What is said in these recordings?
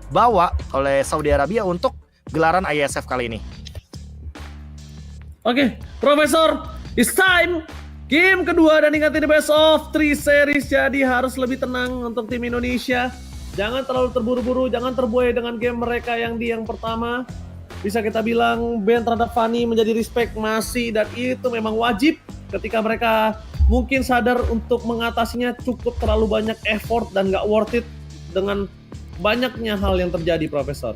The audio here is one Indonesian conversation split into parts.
dibawa oleh Saudi Arabia untuk gelaran ISF kali ini. Oke, Profesor, it's time. Game kedua dan ingat ini best of 3 series, jadi harus lebih tenang untuk tim Indonesia. Jangan terlalu terburu-buru, jangan terbuai dengan game mereka yang di yang pertama. Bisa kita bilang band terhadap Fanny menjadi respect masih, dan itu memang wajib ketika mereka mungkin sadar untuk mengatasinya cukup terlalu banyak effort dan gak worth it dengan banyaknya hal yang terjadi, Profesor.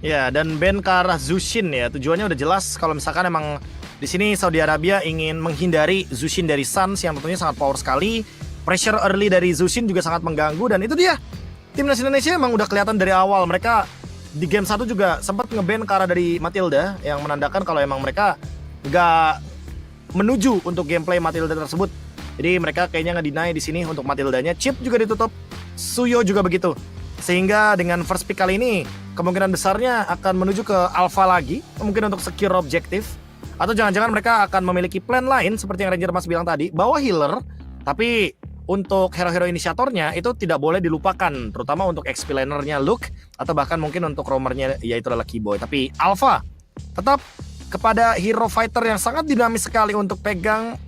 Ya, dan ban ke arah Zushin ya, tujuannya udah jelas kalau misalkan emang di sini Saudi Arabia ingin menghindari Zushin dari Suns yang tentunya sangat power sekali. Pressure early dari Zushin juga sangat mengganggu, dan itu dia. Timnas Indonesia emang udah kelihatan dari awal, mereka di game 1 juga sempat nge-ban ke arah dari Matilda yang menandakan kalau emang mereka nggak menuju untuk gameplay Matilda tersebut. Jadi mereka kayaknya nge-deny di sini untuk Matildanya. Chip juga ditutup, Suyo juga begitu. Sehingga dengan first pick kali ini kemungkinan besarnya akan menuju ke Alpha lagi, mungkin untuk secure objektif. Atau jangan-jangan mereka akan memiliki plan lain seperti yang Ranger Mas bilang tadi, bawa healer, tapi untuk hero-hero inisiatornya itu tidak boleh dilupakan, terutama untuk XP lanernya Luke, atau bahkan mungkin untuk roamernya yaitu adalah Keyboy. Tapi Alpha tetap kepada hero fighter yang sangat dinamis sekali untuk pegang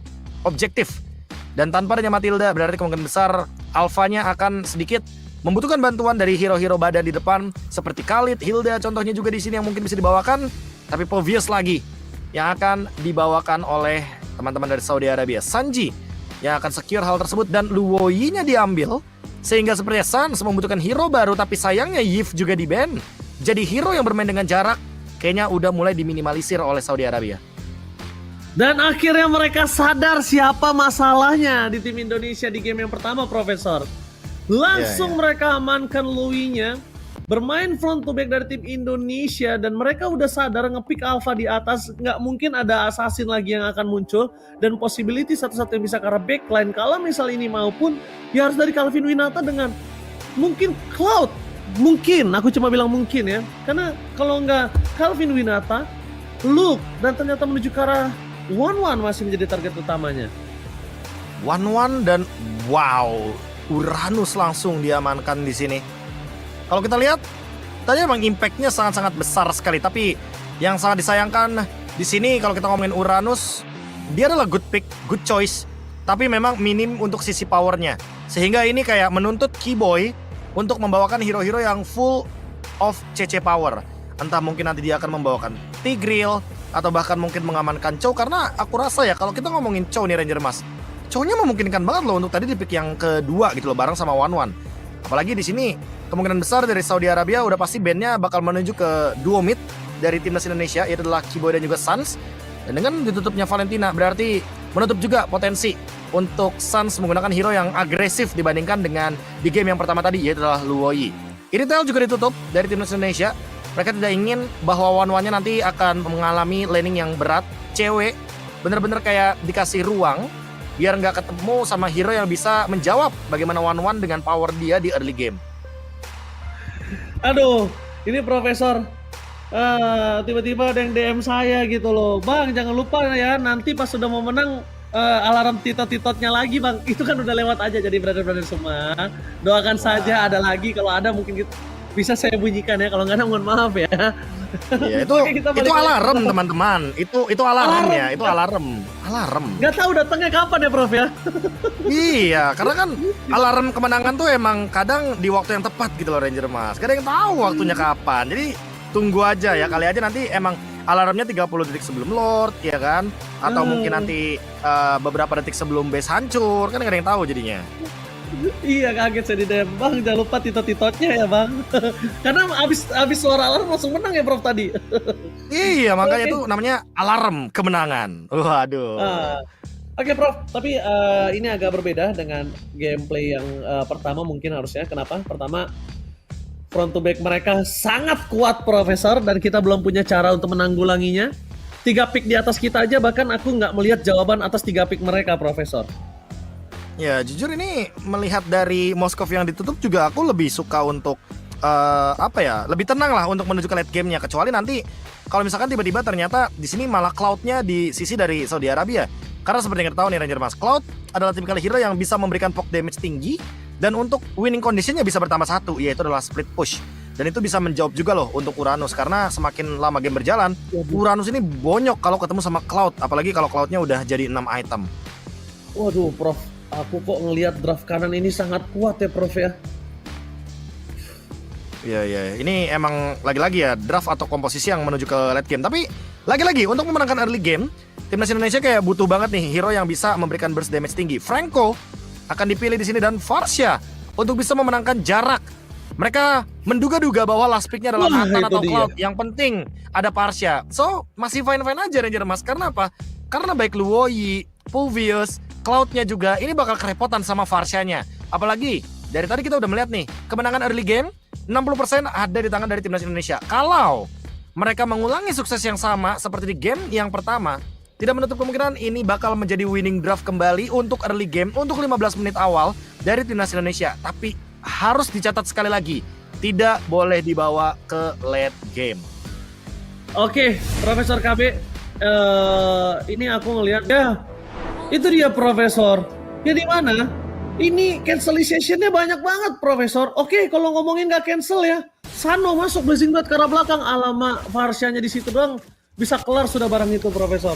objektif. Dan tanpa adanya Matilda, berarti kemungkinan besar Alphanya akan sedikit membutuhkan bantuan dari hero-hero badan di depan seperti Khalid, Hilda contohnya juga di sini yang mungkin bisa dibawakan, tapi Povius lagi yang akan dibawakan oleh teman-teman dari Saudi Arabia. Sanji yang akan secure hal tersebut, dan Luoyi-nya diambil sehingga sepertinya Suns membutuhkan hero baru, tapi sayangnya Yif juga di ban. Jadi hero yang bermain dengan jarak kayaknya udah mulai diminimalisir oleh Saudi Arabia. Dan akhirnya mereka sadar siapa masalahnya di tim Indonesia di game yang pertama, Profesor. Langsung mereka amankan Louis-nya, bermain front to back dari tim Indonesia, dan mereka udah sadar ngepick Alpha di atas, nggak mungkin ada assassin lagi yang akan muncul, dan possibility satu-satu yang bisa ke arah backline kalau misal ini maupun ya harus dari Calvin Winata dengan mungkin Cloud. Mungkin, aku cuma bilang mungkin ya, karena kalau nggak Calvin Winata, Luke, dan ternyata menuju ke arah 1-1 masih menjadi target utamanya. 1-1 dan wow, Uranus langsung diamankan di sini. Kalau kita lihat, tadi emang impactnya sangat-sangat besar sekali. Tapi yang sangat disayangkan di sini kalau kita ngomongin Uranus, dia adalah good pick, good choice. Tapi memang minim untuk sisi powernya. Sehingga ini kayak menuntut Keyboy untuk membawakan hero-hero yang full of CC power. Entah mungkin nanti dia akan membawakan Tigreal, atau bahkan mungkin mengamankan Chow. Karena aku rasa ya kalau kita ngomongin Chow nih Ranger Mas, Chow-nya memungkinkan banget loh untuk tadi di pick yang kedua gitu loh, bareng sama 1-1. Apalagi di sini kemungkinan besar dari Saudi Arabia udah pasti bandnya bakal menuju ke duo mid dari timnas Indonesia, yaitu adalah Keyboy dan juga Suns. Dan dengan ditutupnya Valentina berarti menutup juga potensi untuk Suns menggunakan hero yang agresif dibandingkan dengan di game yang pertama tadi, yaitu adalah Luoyi. Iritel juga ditutup dari timnas Indonesia. Mereka tidak ingin bahwa 1-1-nya nanti akan mengalami laning yang berat. Cewek bener-bener kayak dikasih ruang biar nggak ketemu sama hero yang bisa menjawab bagaimana 1-1 dengan power dia di early game. Aduh, ini Profesor, tiba-tiba ada yang DM saya gitu loh. Bang, jangan lupa ya, nanti pas sudah mau menang, alarm titot-titotnya lagi bang. Itu kan udah lewat aja, jadi brother-brother semua. Doakan saja ada lagi, kalau ada mungkin bisa saya bunyikan ya, kalau nggak ada mohon maaf ya. Iya, itu alarm teman-teman. Itu alarm ya, itu alarm. Nggak tahu datangnya kapan ya Prof ya. Iya, karena kan alarm kemenangan tuh emang kadang di waktu yang tepat gitu loh Ranger Mas. Gak ada yang tahu waktunya kapan. Jadi tunggu aja ya, kali aja nanti emang alarmnya 30 detik sebelum Lord ya kan, atau mungkin nanti beberapa detik sebelum base hancur, kan gak ada yang tahu jadinya. Iya, kaget saya di DM. Bang, jangan lupa titot-titotnya ya bang. Karena abis suara alarm langsung menang ya Prof tadi. Iya, makanya itu namanya alarm kemenangan. Waduh. Oke Prof, tapi ini agak berbeda dengan gameplay yang pertama mungkin harusnya. Kenapa? Pertama, front to back mereka sangat kuat Profesor, dan kita belum punya cara untuk menanggulanginya. 3 pick di atas kita aja, bahkan aku nggak melihat jawaban atas 3 pick mereka Profesor. Ya jujur ini melihat dari Moskov yang ditutup juga aku lebih suka untuk lebih tenang lah untuk menuju ke late game-nya. Kecuali nanti kalau misalkan tiba-tiba ternyata di sini malah Cloud-nya di sisi dari Saudi Arabia. Karena seperti yang kita tahu nih Ranger Mas, Cloud adalah tipikal hero yang bisa memberikan poke damage tinggi Dan untuk winning conditionnya bisa bertambah 1, yaitu adalah split push. Dan itu bisa menjawab juga loh untuk Uranus, karena semakin lama game berjalan, Uranus ini bonyok kalau ketemu sama Cloud, apalagi kalau Cloudnya udah jadi 6 item. Waduh, Prof, aku kok ngelihat draft kanan ini sangat kuat ya, Prof ya. Iya, ini emang lagi-lagi ya draft atau komposisi yang menuju ke late game. Tapi lagi-lagi untuk memenangkan early game, timnas Indonesia kayak butuh banget nih hero yang bisa memberikan burst damage tinggi. Franco akan dipilih di sini dan Varsha untuk bisa memenangkan jarak. Mereka menduga-duga bahwa last pick-nya adalah Nathan atau Cloud. Yang penting ada Varsha. So masih fine-fine aja Ranger Mas. Karena apa? Karena baik Luoyi, Pulvius, Cloud-nya juga ini bakal kerepotan sama Varsha-nya. Apalagi dari tadi kita udah melihat nih kemenangan early game 60% ada di tangan dari timnas Indonesia. Kalau mereka mengulangi sukses yang sama seperti di game yang pertama, tidak menutup kemungkinan ini bakal menjadi winning draft kembali untuk early game untuk 15 menit awal dari timnas Indonesia. Tapi harus dicatat sekali lagi, tidak boleh dibawa ke late game. Oke, Profesor KB, ini aku ngelihat ya, itu dia Profesor. Ya di mana? Ini cancellation-nya banyak banget, Profesor. Oke, kalau ngomongin nggak cancel ya, Sano masuk Blazing Blood ke arah belakang, alamak Varsha-nya di situ doang bisa kelar sudah barang itu, Profesor.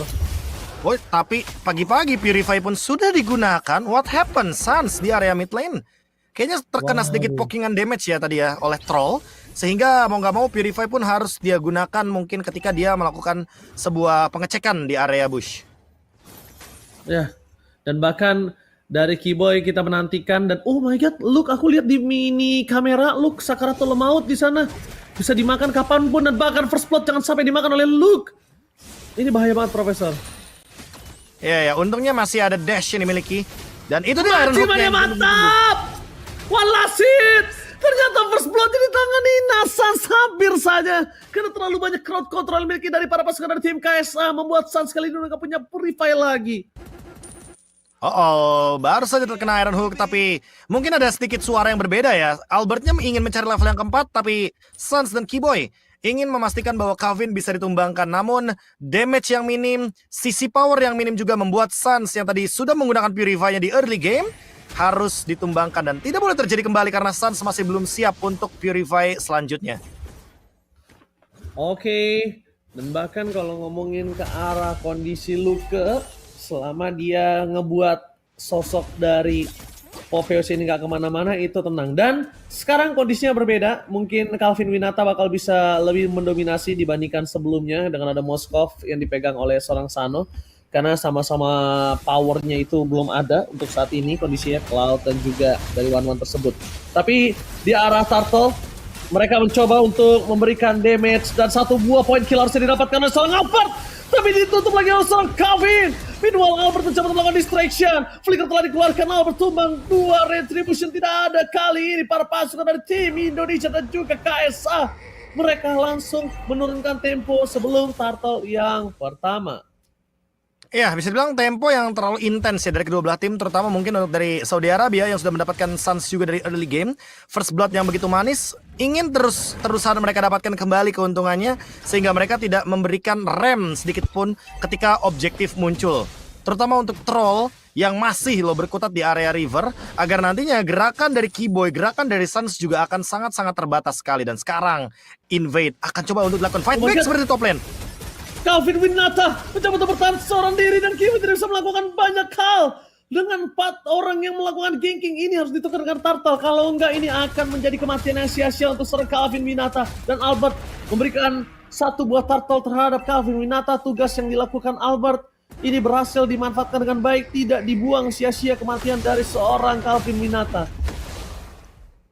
Oh, tapi pagi-pagi Purify pun sudah digunakan. What happened, Sans di area mid lane? Kayaknya terkena sedikit pokingan damage ya tadi ya oleh troll, sehingga mau nggak mau Purify pun harus dia gunakan mungkin ketika dia melakukan sebuah pengecekan di area bush. Ya, dan bahkan dari Keyboy kita menantikan dan oh my god, look aku lihat di mini kamera, look Sakaratul Maut di sana bisa dimakan kapanpun dan bahkan first blood jangan sampai dimakan oleh Luke. Ini bahaya banget, Profesor. Ya, untungnya masih ada dash yang dimiliki dan itu dia Iron Hook-nya. Mantap! Walasit! Ternyata first blood di tangan Sans hampir saja karena terlalu banyak crowd control miliki dari para pasukan dari tim KSA membuat Sans kali ini nggak punya Purify lagi. Baru saja terkena Iron Hook, tapi mungkin ada sedikit suara yang berbeda ya. Albertnya ingin mencari level yang keempat, tapi Sans dan Keyboy ingin memastikan bahwa Calvin bisa ditumbangkan. Namun damage yang minim, sisi power yang minim juga membuat Sans yang tadi sudah menggunakan Purify-nya di early game harus ditumbangkan dan tidak boleh terjadi kembali karena Sans masih belum siap untuk Purify selanjutnya. Oke, dan bahkan kalau ngomongin ke arah kondisi Luke, selama dia ngebuat sosok dari Popheus ini gak kemana-mana, itu tenang. Dan sekarang kondisinya berbeda, mungkin Calvin Winata bakal bisa lebih mendominasi dibandingkan sebelumnya dengan ada Moskov yang dipegang oleh seorang Sano. Karena sama-sama powernya itu belum ada untuk saat ini kondisinya Cloud dan juga dari One tersebut. Tapi di arah Turtle, mereka mencoba untuk memberikan damage dan satu buah point kill harusnya didapatkan oleh seorang Albert. Tapi ditutup lagi oleh seorang Calvin. Meanwhile Albert mencoba melakukan distraction. Flicker telah dikeluarkan, Albert tumbang. 2 retribution tidak ada kali ini. Para pasukan dari tim Indonesia dan juga KSA. Mereka langsung menurunkan tempo sebelum Turtle yang pertama. Ya, bisa dibilang tempo yang terlalu intens ya dari kedua belah tim, terutama mungkin untuk dari Saudi Arabia yang sudah mendapatkan Sans juga dari early game. First blood yang begitu manis, ingin terusan mereka dapatkan kembali keuntungannya sehingga mereka tidak memberikan rem sedikit pun ketika objektif muncul. Terutama untuk troll yang masih berkutat di area river agar nantinya gerakan dari Keyboy, gerakan dari Sans juga akan sangat-sangat terbatas sekali. Dan sekarang Invade akan coba untuk dilakukan fight back seperti top lane. Calvin Winata mencoba untuk bertahan seorang diri dan Keyboy tidak bisa melakukan banyak hal. Dengan 4 orang yang melakukan ganking ini harus ditukar dengan Turtle. Kalau enggak ini akan menjadi kematian yang sia-sia untuk seorang Calvin Winata. Dan Albert memberikan satu buah Turtle terhadap Calvin Winata. Tugas yang dilakukan Albert ini berhasil dimanfaatkan dengan baik. Tidak dibuang sia-sia kematian dari seorang Calvin Winata.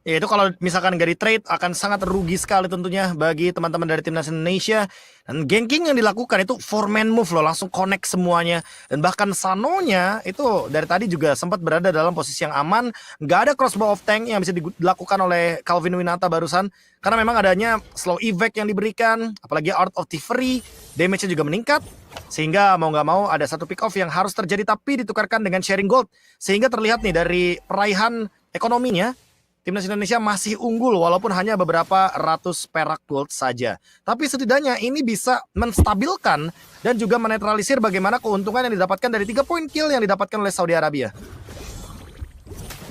Ya itu kalau misalkan gak di trade akan sangat rugi sekali tentunya bagi teman-teman dari timnas Indonesia. Dan ganking yang dilakukan itu 4-man move loh, langsung connect semuanya. Dan bahkan Sanonya itu dari tadi juga sempat berada dalam posisi yang aman. Gak ada crossbow of tank yang bisa dilakukan oleh Calvin Winata barusan. Karena memang adanya slow evac yang diberikan, apalagi Art of Thievery, damage-nya juga meningkat. Sehingga mau gak mau ada satu pick off yang harus terjadi tapi ditukarkan dengan sharing gold. Sehingga terlihat nih dari peraihan ekonominya, timnas Indonesia masih unggul walaupun hanya beberapa ratus perak gold saja. Tapi setidaknya ini bisa menstabilkan dan juga menetralisir bagaimana keuntungan yang didapatkan dari 3 point kill yang didapatkan oleh Saudi Arabia.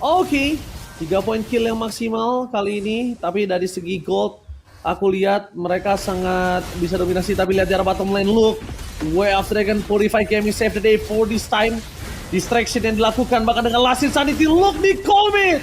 Oke, 3 poin kill yang maksimal kali ini, tapi dari segi gold aku lihat mereka sangat bisa dominasi. Tapi lihat di arah bottom lane, look, Way of Dragon Purify Gaming save the day for this time. Distraction yang dilakukan bahkan dengan Last Insanity, look di commit.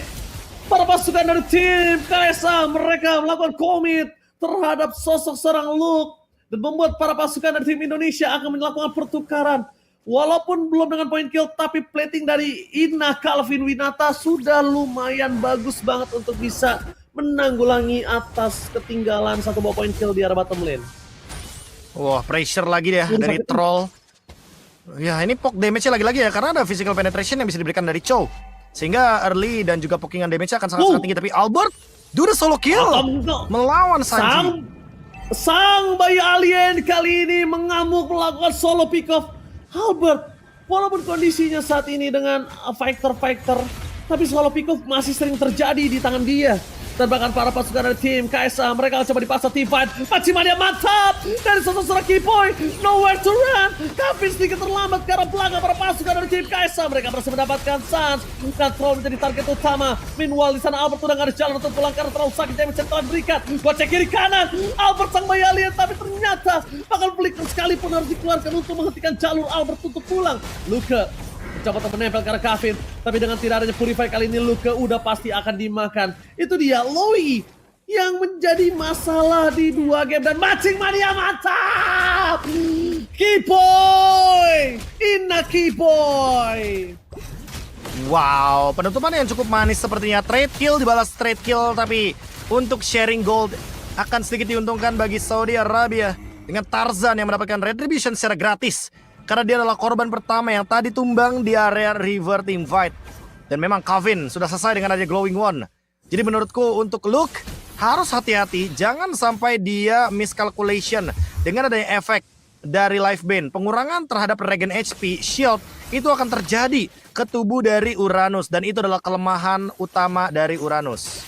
Para pasukan dari tim KSA mereka melakukan commit terhadap sosok seorang Luke dan membuat para pasukan dari tim Indonesia akan melakukan pertukaran. Walaupun belum dengan poin kill, tapi plating dari Ina Calvin Winata sudah lumayan bagus banget untuk bisa menanggulangi atas ketinggalan 1 buah poin kill di arah bottom lane. Wah, pressure lagi deh dari troll. Ya, ini poke damage-nya lagi-lagi ya, karena ada physical penetration yang bisa diberikan dari Chow. Sehingga early dan juga pokingan damage-nya akan sangat-sangat tinggi. Tapi Albert, do the solo kill melawan Sanji. Sang bayi alien kali ini mengamuk melakukan solo pick off. Albert, walaupun kondisinya saat ini dengan fighter, tapi solo pick off masih sering terjadi di tangan dia. Dan bahkan para pasukan dari tim KSA mereka coba dipaksa team fight. Pacimania mantap dari seorang Kiboy, nowhere to run. Kevin sedikit terlambat karena belakang para pasukan dari tim KSA. Mereka berhasil mendapatkan Sans dan Troll menjadi target utama. Meanwhile di sana Albert udah gak ada jalan untuk pulang karena terlalu sakit damage yang telah diberikan. Gocek kiri kanan, Albert sang bayi alien, tapi ternyata bahkan flicker sekalipun harus dikeluarkan untuk menghentikan jalur Albert untuk pulang. Luka mencoba menempel ke arah Kevin, tapi dengan tidak adanya Purify kali ini Luka udah pasti akan dimakan. Itu dia Loi yang menjadi masalah di 2 game dan matching mania mantap. Kiboy, Ina Kiboy. Wow, penutupan yang cukup manis sepertinya. Trade kill dibalas trade kill, tapi untuk sharing gold akan sedikit diuntungkan bagi Saudi Arabia dengan Tarzan yang mendapatkan retribution secara gratis. Karena dia adalah korban pertama yang tadi tumbang di area river team fight. Dan memang Kevin sudah selesai dengan adanya glowing one. Jadi menurutku untuk Luke harus hati-hati. Jangan sampai dia miscalculation dengan adanya efek dari life band. Pengurangan terhadap regen HP, shield itu akan terjadi ke tubuh dari Uranus. Dan itu adalah kelemahan utama dari Uranus.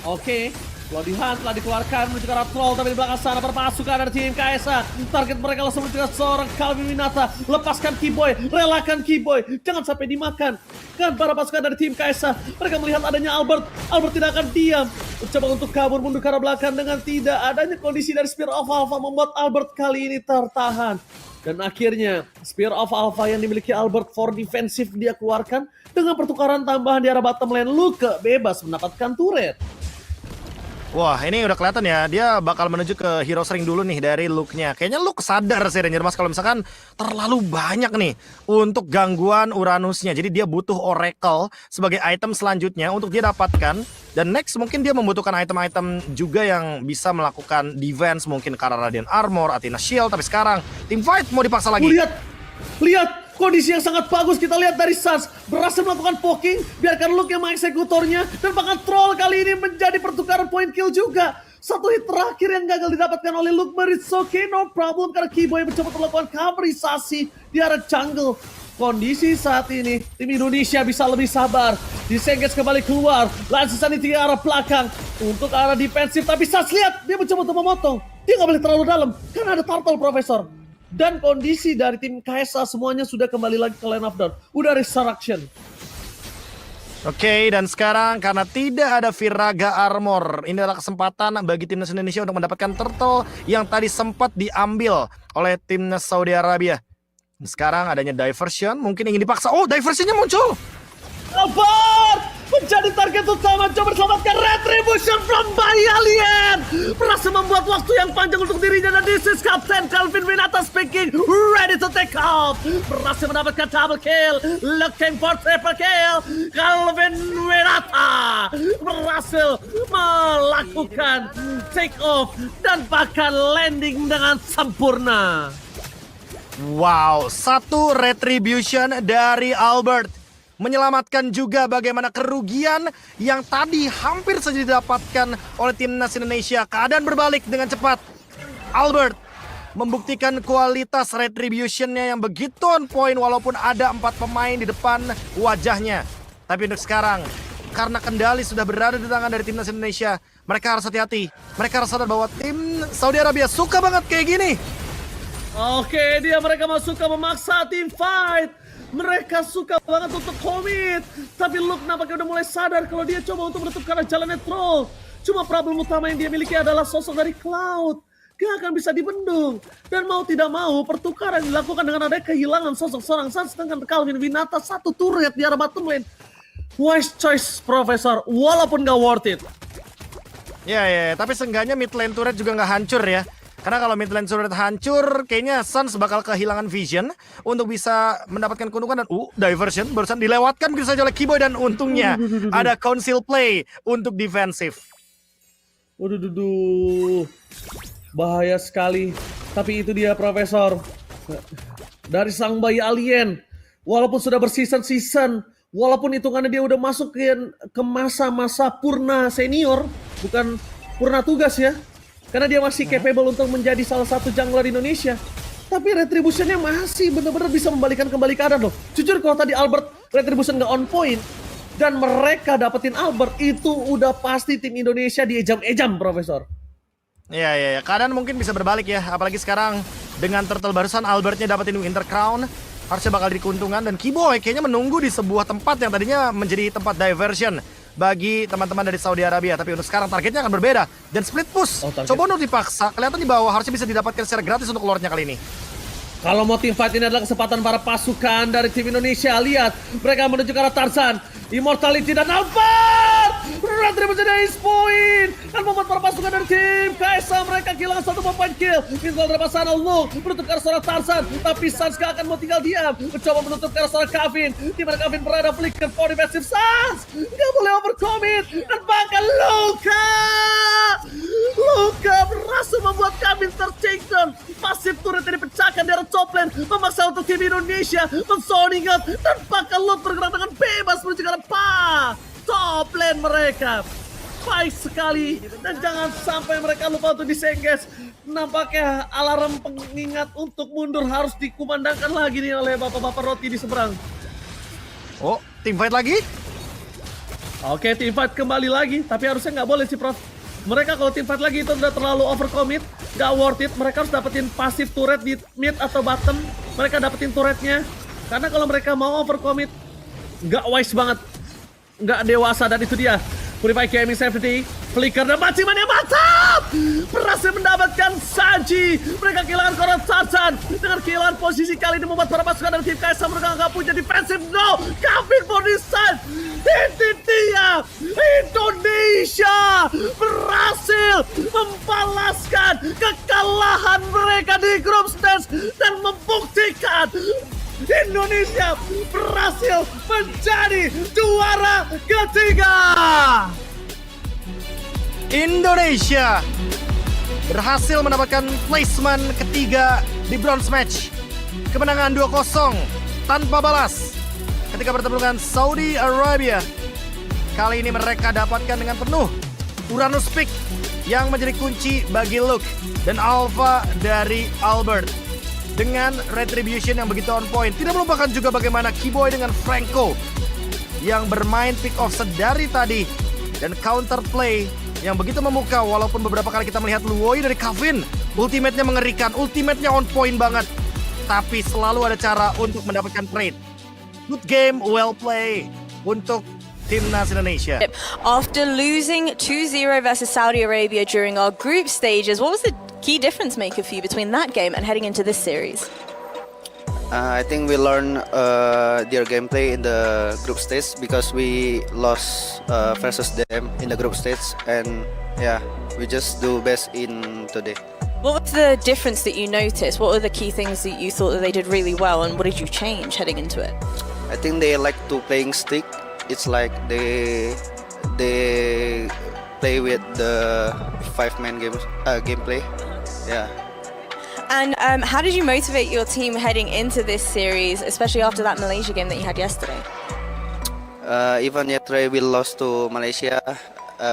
Oke. Bloody Hunt telah dikeluarkan menuju ke arah Troll, tapi di belakang sana perpasukan dari tim KSA. Target mereka langsung menuju ke seorang Calvin Winata. Lepaskan Kiboy, relakan Kiboy, jangan sampai dimakan. Kan para pasukan dari tim KSA, mereka melihat adanya Albert. Albert tidak akan diam. Mencoba untuk kabur mundur ke arah belakang dengan tidak adanya kondisi dari Spear of Alpha membuat Albert kali ini tertahan. Dan akhirnya Spear of Alpha yang dimiliki Albert for defensive dia keluarkan dengan pertukaran tambahan di arah bottom lane. Luke bebas mendapatkan turret. Wah, ini udah kelihatan ya, dia bakal menuju ke hero sering dulu nih dari Luke-nya. Kayaknya Luke sadar sih Ranger Mas kalau misalkan terlalu banyak nih untuk gangguan Uranusnya. Jadi dia butuh Oracle sebagai item selanjutnya untuk dia dapatkan. Dan next mungkin dia membutuhkan item-item juga yang bisa melakukan defense. Mungkin karena Radiant Armor, Athena Shield. Tapi sekarang team fight mau dipaksa lagi. Lihat kondisi yang sangat bagus kita lihat dari Sans. Berhasil melakukan poking, biarkan Luke yang mengeksekutornya. Dan bahkan Troll kali ini menjadi pertukaran point kill juga. Satu hit terakhir yang gagal didapatkan oleh Luke, but it's okay, no problem. Karena Kiboy mencoba melakukan coverisasi di arah jungle. Kondisi saat ini, tim Indonesia bisa lebih sabar. Disengage kembali keluar, langsung di arah belakang. Untuk arah defensif, tapi Sans lihat, dia mencoba untuk memotong. Dia nggak boleh terlalu dalam, karena ada turtle Profesor. Dan kondisi dari tim KSA semuanya sudah kembali lagi ke line of down. Udah resurrection. Oke, dan sekarang karena tidak ada Viraga Armor, ini adalah kesempatan bagi timnas Indonesia untuk mendapatkan turtle yang tadi sempat diambil oleh timnas Saudi Arabia. Dan sekarang adanya diversion, mungkin ingin dipaksa. Oh, diversionnya muncul. Albert menjadi target utama, coba diselamatkan. Retribution from Bayi Alien berhasil membuat waktu yang panjang untuk dirinya. Dan this is Captain Calvin Winata speaking, ready to take off. Berhasil mendapatkan double kill, looking for triple kill. Calvin Winata berhasil melakukan take off dan bahkan landing dengan sempurna. Wow, satu retribution dari Albert menyelamatkan juga bagaimana kerugian yang tadi hampir saja didapatkan oleh timnas Indonesia. Keadaan berbalik dengan cepat. Albert membuktikan kualitas retributionnya yang begitu on point walaupun ada 4 pemain di depan wajahnya. Tapi untuk sekarang, karena kendali sudah berada di tangan dari timnas Indonesia, mereka harus hati-hati. Mereka harus sadar bahwa tim Saudi Arabia suka banget kayak gini. Oke, mereka mau suka memaksa tim fight. Mereka suka banget untuk komit. Tapi Luke nampaknya udah mulai sadar kalau dia coba untuk menutup ke arah jalannya Troll. Cuma problem utama yang dia miliki adalah sosok dari Cloud. Gak akan bisa dibendung. Dan mau tidak mau, pertukaran dilakukan dengan adanya kehilangan sosok seorang Sans dengan Calvin Winata satu turret di arah bottom lane. Wise choice, Profesor, walaupun gak worth it. Ya, tapi seenggaknya mid lane turret juga nggak hancur ya. Karena kalau mid lane turret hancur, kayaknya Suns bakal kehilangan vision untuk bisa mendapatkan keuntungan dan diversion barusan dilewatkan begitu saja oleh Kiboy dan untungnya ada council play untuk defensif. Waduh, bahaya sekali. Tapi itu dia, Profesor. Dari sang bayi alien, walaupun sudah berseason-season, walaupun hitungannya dia udah masuk ke masa-masa purna senior, bukan purna tugas ya. Karena dia masih capable untuk menjadi salah satu jungler Indonesia. Tapi retributionnya masih benar-benar bisa membalikan kembali keadaan loh. Jujur kalau tadi Albert retribution nggak on point, dan mereka dapetin Albert, itu udah pasti tim Indonesia diejam-ejam, Profesor. Ya, keadaan mungkin bisa berbalik ya. Apalagi sekarang dengan turtle barusan Albertnya dapetin Winter Crown, harusnya bakal jadi keuntungan. Dan Kiboy kayaknya menunggu di sebuah tempat yang tadinya menjadi tempat diversion bagi teman-teman dari Saudi Arabia. Tapi untuk sekarang targetnya akan berbeda. Dan split push, coba untuk dipaksa. Kelihatan di bawah harusnya bisa didapatkan secara gratis untuk lordnya kali ini. Kalau mau team fight ini adalah kesempatan para pasukan dari tim Indonesia. Lihat, mereka menuju ke arah Tarzan, Immortality dan Albert. Retribution ace point. Dan membuat para pasukan dari tim KSA mereka kehilangan satu point kill. Misal dari pasangan Luke menutup ke arah seorang Tarzan. Tapi Suns gak akan mau tinggal diam. Mencoba menutup ke arah seorang Kevin. Di mana Kevin berada flicker for defensive Suns. Gak boleh overcommit. Dan bahkan Luka berhasil membuat Kevin tertakedown. Pasif turret yang dipecahkan dari top lane, memaksa untuk tim Indonesia men-zoning out, dan bahkan Luke bergerak dengan bebas menuju ke arah top lane mereka. Baik sekali, dan jangan sampai mereka lupa untuk disengges. Nampaknya alarm pengingat untuk mundur harus dikumandangkan lagi nih oleh bapak-bapak roti di seberang. Oh, team fight lagi? Oke, team fight kembali lagi, tapi harusnya nggak boleh sih, Prof. Mereka kalau team fight lagi itu udah terlalu overcommit, gak worth it. Mereka harus dapetin pasif turret di mid atau bottom. Mereka dapetin turretnya. Karena kalau mereka mau overcommit, gak wise banget, gak dewasa. Dan itu dia, Purify Gaming Safety, flicker dan maciman yang mantap! Berhasil mendapatkan Sanji. Mereka kehilangan Koran Tarzan. Dengan kehilangan posisi kali ini membuat para pasukan dari tim KSA mereka gak punya defensive. No! Kevin for this side. Ini dia, Indonesia berhasil membalaskan kekalahan mereka di grup stage dan membuktikan Indonesia berhasil menjadi juara ketiga. Indonesia berhasil mendapatkan placement ketiga di bronze match. Kemenangan 2-0 tanpa balas ketika bertemu dengan Saudi Arabia. Kali ini mereka dapatkan dengan penuh Uranus Pick yang menjadi kunci bagi Luke dan Alpha dari Albert. Dengan retribution yang begitu on point. Tidak melupakan juga bagaimana Kiboy dengan Franco yang bermain pick off sedari tadi. Dan counterplay yang begitu memukau. Walaupun beberapa kali kita melihat Luoi dari Kevin, ultimate-nya mengerikan, ultimate-nya on point banget. Tapi selalu ada cara untuk mendapatkan trade. Good game, well play untuk Timnas Indonesia. After losing 2-0 versus Saudi Arabia during our group stages, what was the key difference maker for you between that game and heading into this series? I think we learned their gameplay in the group stage because we lost versus them in the group stage, and yeah, we just do best in today. What was the difference that you noticed? What were the key things that you thought that they did really well, and what did you change heading into it? I think they like to playing stick. It's like they play with the 5-man gameplay. Yeah. And how did you motivate your team heading into this series, especially after that Malaysia game that you had yesterday? Even yesterday we lost to Malaysia.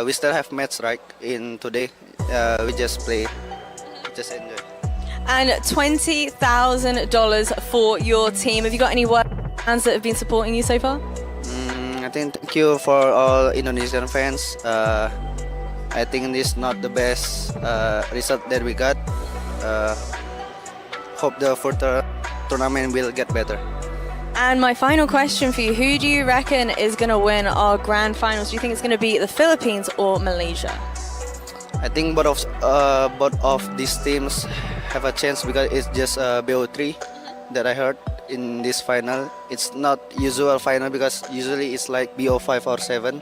We still have match right in today. We just play, just enjoy. And $20,000 for your team. Have you got any fans that have been supporting you so far? I think thank you for all Indonesian fans. I think this is not the best result that we got. Hope the further tournament will get better. And my final question for you, who do you reckon is going to win our grand finals? Do you think it's going to be the Philippines or Malaysia? I think both of these teams have a chance because it's just BO3 that I heard in this final. It's not usual final because usually it's like BO5 or 7.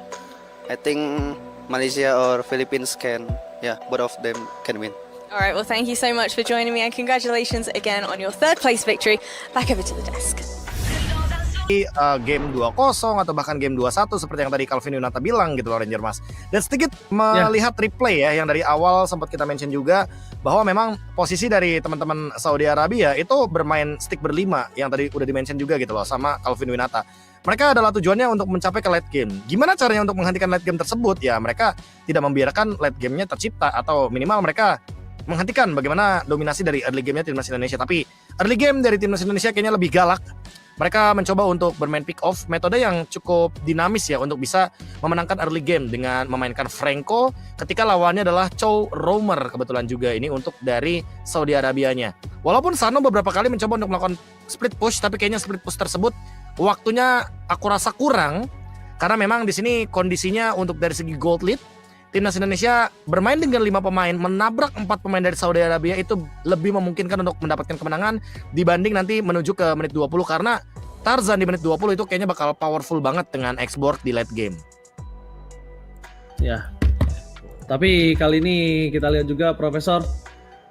I think Malaysia or Philippines both of them can win. All right, well, thank you so much for joining me and congratulations again on your third place victory. Back over to the desk. Game 2-0 atau bahkan game 2-1 seperti yang tadi Calvin Yunata bilang gitu loh Ranger Mas. Dan sedikit melihat replay ya yang dari awal sempat kita mention juga bahwa memang posisi dari teman-teman Saudi Arabia itu bermain stick berlima yang tadi udah di-mention juga gitu loh sama Calvin Yunata. Mereka adalah tujuannya untuk mencapai ke late game. Gimana caranya untuk menghentikan late game tersebut? Ya mereka tidak membiarkan late game-nya tercipta atau minimal mereka menghentikan bagaimana dominasi dari early game-nya Timnas Indonesia. Tapi early game dari Timnas Indonesia kayaknya lebih galak. Mereka mencoba untuk bermain pick off, metode yang cukup dinamis ya untuk bisa memenangkan early game dengan memainkan Franco ketika lawannya adalah Chow Romer kebetulan juga ini untuk dari Saudi Arabianya. Walaupun Sano beberapa kali mencoba untuk melakukan split push, tapi kayaknya split push tersebut waktunya aku rasa kurang karena memang di sini kondisinya untuk dari segi gold lead Timnas Indonesia bermain dengan 5 pemain, menabrak 4 pemain dari Saudi Arabia itu lebih memungkinkan untuk mendapatkan kemenangan dibanding nanti menuju ke menit 20 karena Tarzan di menit 20 itu kayaknya bakal powerful banget dengan X-Borg di late game. Ya. Tapi kali ini kita lihat juga Profesor,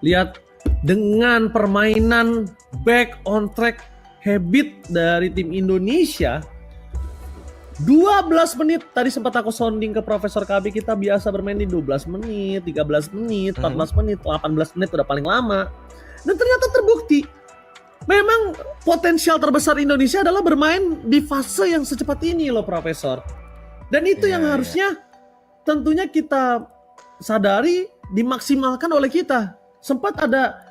lihat dengan permainan back on track habit dari tim Indonesia 12 menit, tadi sempat aku sounding ke Profesor KB, kita biasa bermain di 12 menit, 13 menit, 14 menit, 18 menit udah paling lama. Dan ternyata terbukti, memang potensial terbesar Indonesia adalah bermain di fase yang secepat ini loh Profesor. Dan itu yang harusnya tentunya kita sadari, dimaksimalkan oleh kita. Sempat ada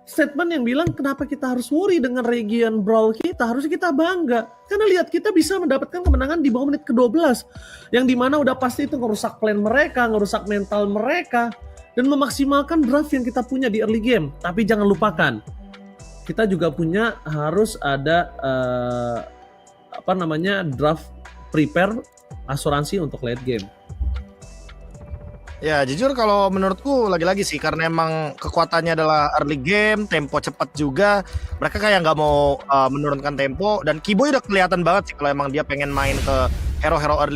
statement yang bilang kenapa kita harus worry dengan region brawl kita, harusnya kita bangga karena lihat kita bisa mendapatkan kemenangan di bawah menit ke-12 yang dimana udah pasti itu ngerusak plan mereka, ngerusak mental mereka dan memaksimalkan draft yang kita punya di early game. Tapi jangan lupakan kita juga punya harus ada draft prepare asuransi untuk late game. Ya jujur kalau menurutku lagi-lagi sih karena emang kekuatannya adalah early game, tempo cepat juga. Mereka kayak nggak mau menurunkan tempo dan Kiboy udah kelihatan banget sih kalau emang dia pengen main ke hero-hero early